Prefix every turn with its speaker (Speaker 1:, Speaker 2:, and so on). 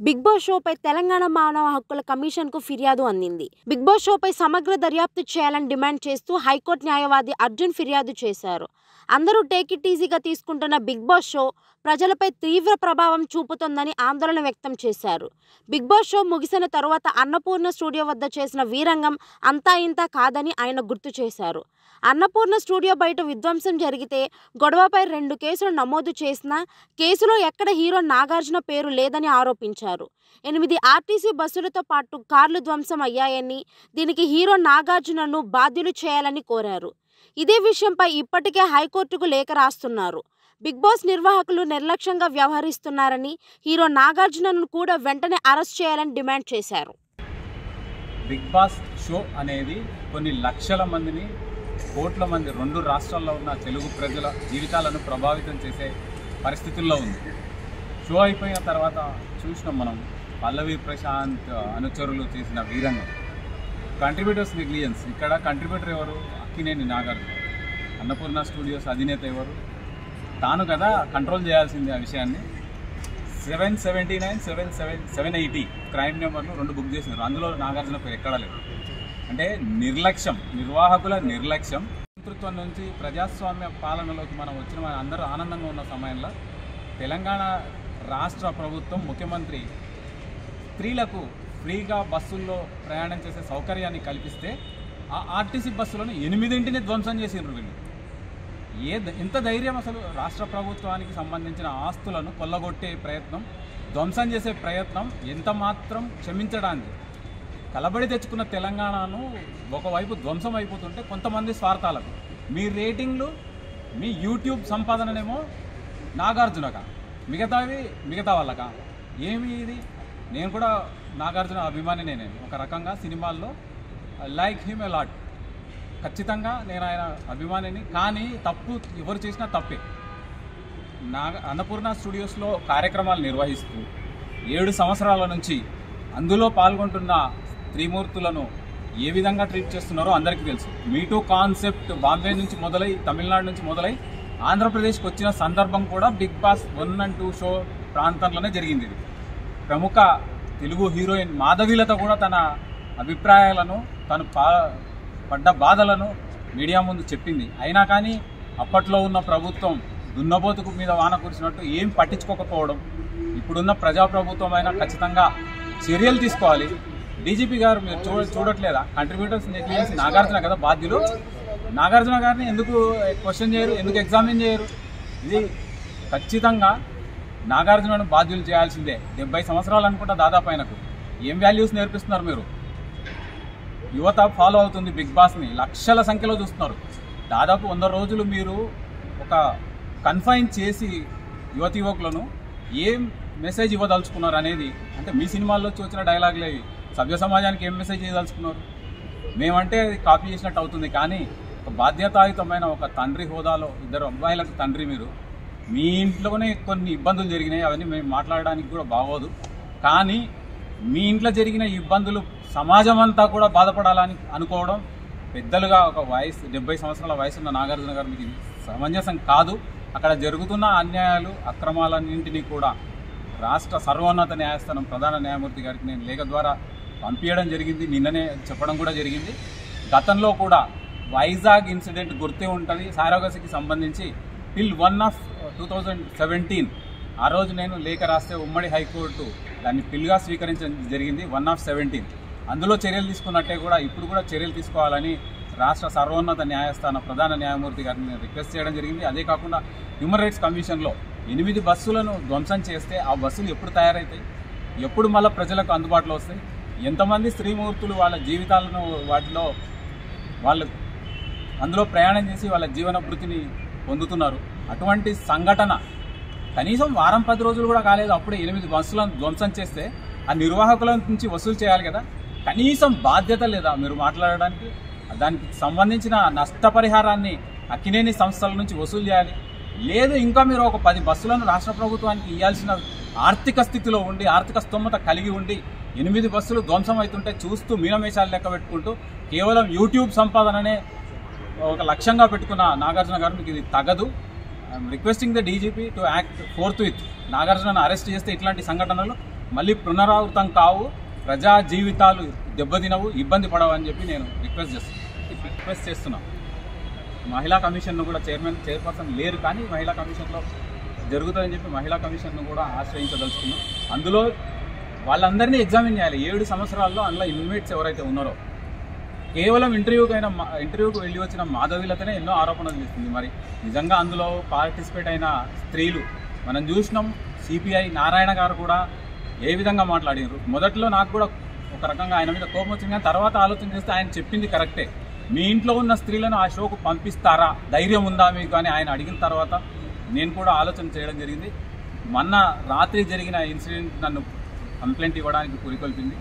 Speaker 1: Big boss షోపై Telangana మానవ హక్కుల కమిషన్కు ఫిర్యాదు అందింది. బిగ్ బాస్ షోపై సమగ్ర దర్యాప్తు చేయాలని డిమాండ్ చేస్తూ హైకోర్టు న్యాయవాది అర్జున్ ఫిర్యాదు చేశారు. అందరూ టేక్ ఇట్ ఈజీగా తీసుకుంటున్న బిగ్ బాస్ షో ప్రజలపై తీవ్ర ప్రభావం చూపుతోందని ఆందోళన వ్యక్తం చేశారు. బిగ్ బాస్ షో ముగిసిన తరువాత అన్నపూర్ణ స్టూడియో వద్ద చేసిన వీరంగం అంతా ఇంతా కాదని ఆయన గుర్తు చేశారు. అన్నపూర్ణ స్టూడియో బయట విధ్వంసం జరిగితే గొడవపై 2 కేసులు నమోదు చేసినా కేసులో ఎక్కడ హీరో నాగార్జున పేరు లేదని ఆరోపించారు. 8 ఆర్టీసీ బస్సులతో పాటు కార్లు ధ్వంసం అయ్యాయని, దీనికి హీరో నాగార్జునను బాధ్యులు చేయాలని కోరారు. ఇదే విషయంపై ఇప్పటికే హైకోర్టుకు లేఖ రాస్తున్నారు. బిగ్ బాస్ నిర్వాహకులు నిర్లక్ష్యంగా వ్యవహరిస్తున్నారని, హీరో నాగార్జునను కూడా వెంటనే అరెస్ట్ చేయాలని డిమాండ్ చేశారు.
Speaker 2: బిగ్ బాస్ షో అనేది కొన్ని లక్షల మందిని, కోట్ల మంది 2 రాష్ట్రాల్లో ఉన్న తెలుగు ప్రజల జీవితాలను ప్రభావితం చేసే పరిస్థితుల్లో ఉంది. షో అయిపోయిన తర్వాత చూసినాం మనం, పల్లవి ప్రశాంత్ అనుచరులు చేసిన వీరంగం, కంట్రిబ్యూటర్స్ నెగ్లిజెన్స్. ఇక్కడ కంట్రిబ్యూటర్ ఎవరు? అక్కినేని నాగార్జున. అన్నపూర్ణ స్టూడియోస్ అధినేత ఎవరు? తాను కదా కంట్రోల్ చేయాల్సింది ఆ విషయాన్ని. 779, 780 క్రైమ్ నెంబర్లు 2 బుక్ చేసినారు. అందులో నాగార్జున పేరు ఎక్కడా లేదు. అంటే నిర్లక్ష్యం, నిర్వాహకుల నిర్లక్ష్యం. నేతృత్వం నుంచి ప్రజాస్వామ్య పాలనలోకి మనం వచ్చిన అందరూ ఆనందంగా ఉన్న సమయంలో తెలంగాణ రాష్ట్ర ప్రభుత్వం ముఖ్యమంత్రి స్త్రీలకు ఫ్రీగా బస్సుల్లో ప్రయాణం చేసే సౌకర్యాన్ని కల్పిస్తే ఆ ఆర్టీసీ బస్సులను 8 ధ్వంసం చేసినారు వీళ్ళు. ఎంత ధైర్యం అసలు! రాష్ట్ర ప్రభుత్వానికి సంబంధించిన ఆస్తులను కొల్లగొట్టే ప్రయత్నం, ధ్వంసం చేసే ప్రయత్నం ఎంత మాత్రం క్షమించడానికి. కలబడి తెచ్చుకున్న తెలంగాణను ఒకవైపు ధ్వంసం అయిపోతుంటే కొంతమంది స్వార్థాలకు మీ రేటింగ్లు, మీ యూట్యూబ్ సంపాదననేమో నాగార్జునగా, మిగతా వాళ్ళకా? ఏమి ఇది? నేను కూడా నాగార్జున అభిమానినే. నేను ఒక రకంగా సినిమాల్లో లైక్ హిమ్ ఎ లాట్. ఖచ్చితంగా నేను ఆయన అభిమానిని. కానీ తప్పు ఎవరు చేసినా తప్పే. అన్నపూర్ణ స్టూడియోస్లో కార్యక్రమాలు నిర్వహిస్తూ 7 సంవత్సరాల నుంచి అందులో పాల్గొంటున్న త్రిమూర్తులను ఏ విధంగా ట్రీట్ చేస్తున్నారో అందరికీ తెలుసు. మీటూ కాన్సెప్ట్ బాంబే నుంచి మొదలై, తమిళనాడు నుంచి మొదలై ఆంధ్రప్రదేశ్కి వచ్చిన సందర్భం కూడా బిగ్ బాస్ 1 and 2 షో ప్రాంతంలోనే జరిగింది. ఇది ప్రముఖ తెలుగు హీరోయిన్ మాధవీలత కూడా తన అభిప్రాయాలను, తను పడ్డ బాధలను మీడియా ముందు చెప్పింది. అయినా కానీ అప్పట్లో ఉన్న ప్రభుత్వం దున్నబోతుకు మీద వాన కురిసినట్టు ఏం పట్టించుకోకపోవడం. ఇప్పుడున్న ప్రజాప్రభుత్వం అయినా ఖచ్చితంగా చర్యలు తీసుకోవాలి. డీజీపీ గారు మీరు చూడట్లేదా? కంట్రిబ్యూటర్స్ నెగ్లిజెన్స్ నాగార్జున కదా బాధ్యులు. నాగార్జున గారిని ఎందుకు క్వశ్చన్ చేయరు? ఎందుకు ఎగ్జామిన్ చేయరు? ఇది ఖచ్చితంగా నాగార్జునను బాధ్యులు చేయాల్సిందే. 70 సంవత్సరాలు అనుకుంటా దాదాపు ఆయనకు. ఏం వాల్యూస్ నేర్పిస్తున్నారు మీరు? యువత ఫాలో అవుతుంది బిగ్ బాస్ని, లక్షల సంఖ్యలో చూస్తున్నారు. దాదాపు 100 రోజులు మీరు ఒక కన్ఫైన్ చేసి యువకులను ఏం మెసేజ్ ఇవ్వదలుచుకున్నారు అనేది. అంటే మీ సినిమాల్లో వచ్చిన డైలాగులు అవి సభ్య సమాజానికి ఏం మెసేజ్ ఇవ్వదలుచుకున్నారు? మేమంటే కాపీ చేసినట్టు అవుతుంది. కానీ ఒక బాధ్యతాయుతమైన ఒక తండ్రి హోదాలో 2 అబ్బాయిలకు తండ్రి మీరు, మీ ఇంట్లోనే కొన్ని ఇబ్బందులు జరిగినాయి. అవన్నీ మేము మాట్లాడడానికి కూడా బాగోదు. కానీ మీ ఇంట్లో జరిగిన ఇబ్బందులు సమాజం అంతా కూడా బాధపడాలని అనుకోవడం పెద్దలుగా, ఒక 70 సంవత్సరాల వయసున్న నాగార్జున గారు, మీకు సమంజసం కాదు. అక్కడ జరుగుతున్న అన్యాయాలు, అక్రమాలన్నింటినీ కూడా రాష్ట్ర సర్వోన్నత న్యాయస్థానం ప్రధాన న్యాయమూర్తి గారికి నేను లేఖ ద్వారా పంపించడం జరిగింది. నిన్ననే చెప్పడం కూడా జరిగింది. గతంలో కూడా వైజాగ్ ఇన్సిడెంట్ గుర్తే ఉంటుంది. సారోగసికి సంబంధించి పిల్ 1 of 2017 ఆ రోజు నేను లేఖ రాస్తే ఉమ్మడి హైకోర్టు దాన్ని పిల్గా స్వీకరించడం జరిగింది. 1 of 17 అందులో చర్యలు తీసుకున్నట్టే కూడా ఇప్పుడు కూడా చర్యలు తీసుకోవాలని రాష్ట్ర సర్వోన్నత న్యాయస్థాన ప్రధాన న్యాయమూర్తి గారిని నేను రిక్వెస్ట్ చేయడం జరిగింది. అదే కాకుండా హ్యూమన్ రైట్స్ కమిషన్లో 8 బస్సులను ధ్వంసం చేస్తే ఆ బస్సులు ఎప్పుడు తయారవుతాయి? ఎప్పుడు మళ్ళీ ప్రజలకు అందుబాటులో వస్తాయి? ఎంతమంది స్త్రీమూర్తులు వాళ్ళ జీవితాలను వాటిలో వాళ్ళు అందులో ప్రయాణం చేసి వాళ్ళ జీవన భృతిని పొందుతున్నారు. అటువంటి సంఘటన కనీసం వారం 10 రోజులు కూడా కాలేదు, అప్పుడే 8 బస్సులను ధ్వంసం చేస్తే ఆ నిర్వాహకుల నుంచి వసూలు చేయాలి కదా. కనీసం బాధ్యత లేదా మీరు మాట్లాడడానికి? దానికి సంబంధించిన నష్టపరిహారాన్ని అక్కినేని సంస్థల నుంచి వసూలు చేయాలి. లేదు, ఇంకా మీరు ఒక 10 బస్సులను రాష్ట్ర ప్రభుత్వానికి ఇవ్వాల్సిన ఆర్థిక స్థితిలో ఉండి, ఆర్థిక స్తోమత కలిగి ఉండి 8 బస్సులు ధ్వంసం అవుతుంటే చూస్తూ మీనమేషాలు లెక్క పెట్టుకుంటూ కేవలం యూట్యూబ్ సంపాదననే ఒక లక్ష్యంగా పెట్టుకున్న నాగార్జున గారు, మీకు ఇది తగదు. I'm requesting the DGP to act forthwith. నాగార్జునను అరెస్ట్ చేస్తే ఇట్లాంటి సంఘటనలు మళ్ళీ పునరావృతం కావు, ప్రజా జీవితాలు దెబ్బతినవు, ఇబ్బంది పడవు అని చెప్పి నేను రిక్వెస్ట్ చేస్తున్నాను. మహిళా కమిషన్ను కూడా చైర్పర్సన్ లేరు, కానీ మహిళా కమిషన్లో జరుగుతుందని చెప్పి మహిళా కమిషన్ను కూడా ఆశ్రయించదలుచుకున్నాం. అందులో వాళ్ళందరినీ ఎగ్జామిన్ చేయాలి. 7 సంవత్సరాల్లో అందులో ఇన్మేట్స్ ఎవరైతే ఉన్నారో, కేవలం ఇంటర్వ్యూకి వెళ్ళి వచ్చిన మాధవీలతోనే ఎన్నో ఆరోపణలు చేస్తుంది. మరి నిజంగా అందులో పార్టిసిపేట్ అయిన స్త్రీలు మనం చూసినాం. సిపిఐ నారాయణ గారు కూడా ఏ విధంగా మాట్లాడారు. మొదట్లో నాకు కూడా ఒక రకంగా ఆయన మీద కోపం వచ్చింది, కానీ తర్వాత ఆలోచన చేస్తే ఆయన చెప్పింది కరెక్టే. మీ ఇంట్లో ఉన్న స్త్రీలను ఆ షోకు పంపిస్తారా, ధైర్యం ఉందా మీకు అని ఆయన అడిగిన తర్వాత నేను కూడా ఆలోచన చేయడం జరిగింది. మొన్న రాత్రి జరిగిన ఇన్సిడెంట్ నన్ను కంప్లైంట్ ఇవ్వడానికి పురికొల్పింది.